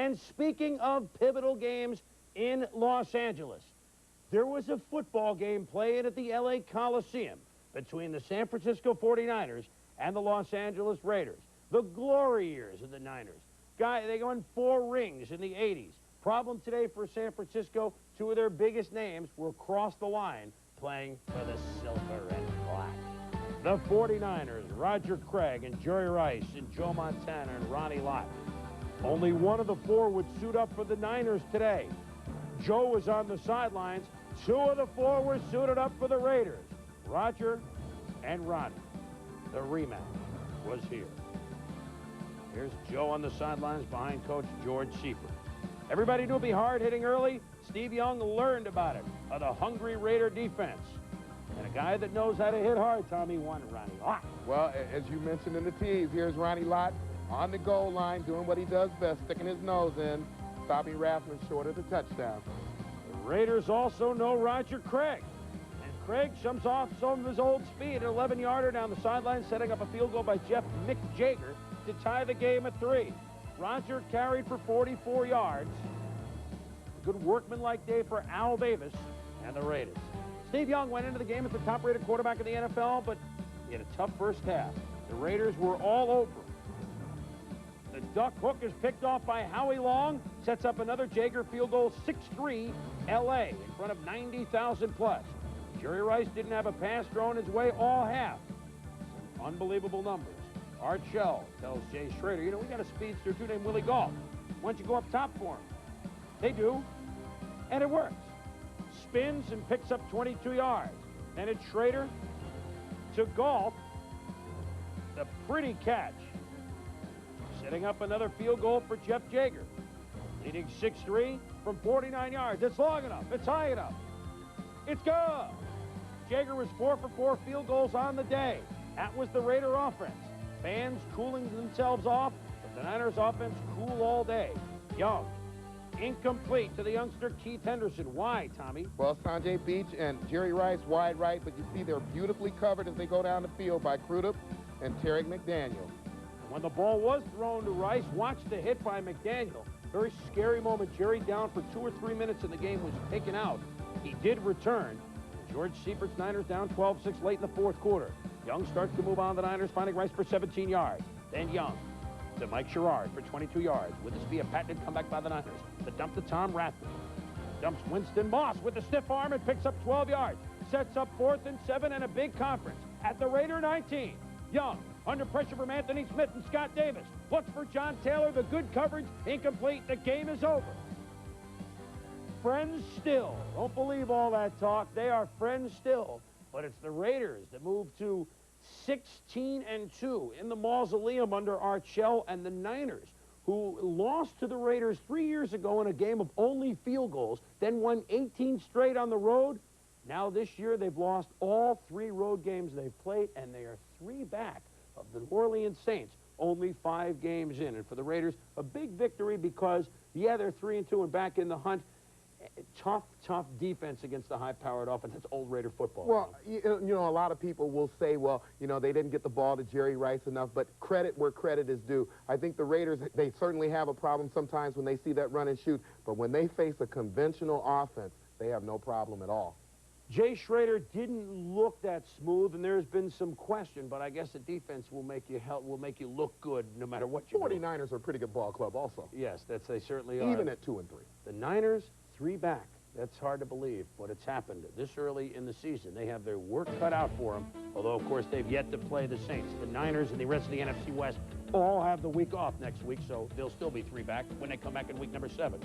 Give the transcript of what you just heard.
And speaking of pivotal games in Los Angeles, there was a football game played at the L.A. Coliseum between the San Francisco 49ers and the Los Angeles Raiders. The glory years of the Niners. They won 4 rings in the 80s. Problem today for San Francisco, 2 of their biggest names were across the line playing for the silver and black. The 49ers, Roger Craig and Jerry Rice and Joe Montana and Ronnie Lott. Only one of the 4 would suit up for the Niners today. Joe was on the sidelines. 2 of the 4 were suited up for the Raiders, Roger and Ronnie. The rematch was here. Here's Joe on the sidelines behind Coach George Seifert. Everybody knew it'd be hard hitting early. Steve Young learned about it, of the hungry Raider defense. And a guy that knows how to hit hard, Tommy, won, Ronnie Lott. Well, as you mentioned in the tease, here's Ronnie Lott on the goal line, doing what he does best, sticking his nose in, stopping Rathman short of the touchdown. The Raiders also know Roger Craig. And Craig jumps off some of his old speed, an 11-yarder down the sideline, setting up a field goal by Jeff Mick Jagger to tie the game at 3. Roger carried for 44 yards. A good workmanlike day for Al Davis and the Raiders. Steve Young went into the game as the top-rated quarterback in the NFL, but he had a tough first half. The Raiders were all over him. The duck hook is picked off by Howie Long, sets up another Jager field goal, 6-3 L.A. in front of 90,000 plus. Jerry Rice didn't have a pass thrown his way all half. Some unbelievable numbers. Art Shell tells Jay Schrader, you know, we got a speedster too named Willie Gault. Why don't you go up top for him? They do, and it works. Spins and picks up 22 yards. Then it's Schrader to Gault. The pretty catch. Setting up another field goal for Jeff Jager. Leading 6-3 from 49 yards. It's long enough. It's high enough. It's good. Jager was 4 for 4 field goals on the day. That was the Raider offense. Fans cooling themselves off, but the Niners offense cool all day. Young, incomplete to the youngster Keith Henderson. Why, Tommy? Well, Sanjay Beach and Jerry Rice wide right, but you see they're beautifully covered as they go down the field by Crudup and Tarek McDaniel. When the ball was thrown to Rice, watch the hit by McDaniel. Very scary moment. Jerry down for 2 or 3 minutes in the game was taken out. He did return. George Seifert's Niners down 12-6 late in the 4th quarter. Young starts to move on the Niners, finding Rice for 17 yards. Then Young to Mike Sherrard for 22 yards. Would this be a patented comeback by the Niners? The dump to Tom Rathman. Dumps Winston Moss with a stiff arm and picks up 12 yards. Sets up 4th and 7 and a big conference. At the Raider 19, Young under pressure from Anthony Smith and Scott Davis. Looks for John Taylor. The good coverage incomplete. The game is over. Friends still. Don't believe all that talk. They are friends still. But it's the Raiders that move to 16-2 in the mausoleum under Art Shell, and the Niners, who lost to the Raiders 3 years ago in a game of only field goals, then won 18 straight on the road. Now this year they've lost all 3 road games they've played, and they are 3 back of the New Orleans Saints, only 5 games in. And for the Raiders, a big victory because, yeah, they're 3-2 and back in the hunt. Tough defense against the high-powered offense. That's old Raider football. Well, you know, a lot of people will say, well, you know, they didn't get the ball to Jerry Rice enough, but credit where credit is due. I think the Raiders, they certainly have a problem sometimes when they see that run and shoot, but when they face a conventional offense, they have no problem at all. Jay Schrader didn't look that smooth, and there's been some question, but I guess the defense will make you look good no matter what you do. 49ers are a pretty good ball club also. Yes, they certainly are. Even at 2-3. The Niners, 3 back. That's hard to believe, but it's happened this early in the season. They have their work cut out for them, although, of course, they've yet to play the Saints. The Niners and the rest of the NFC West all have the week off next week, so they'll still be 3 back when they come back in week number 7.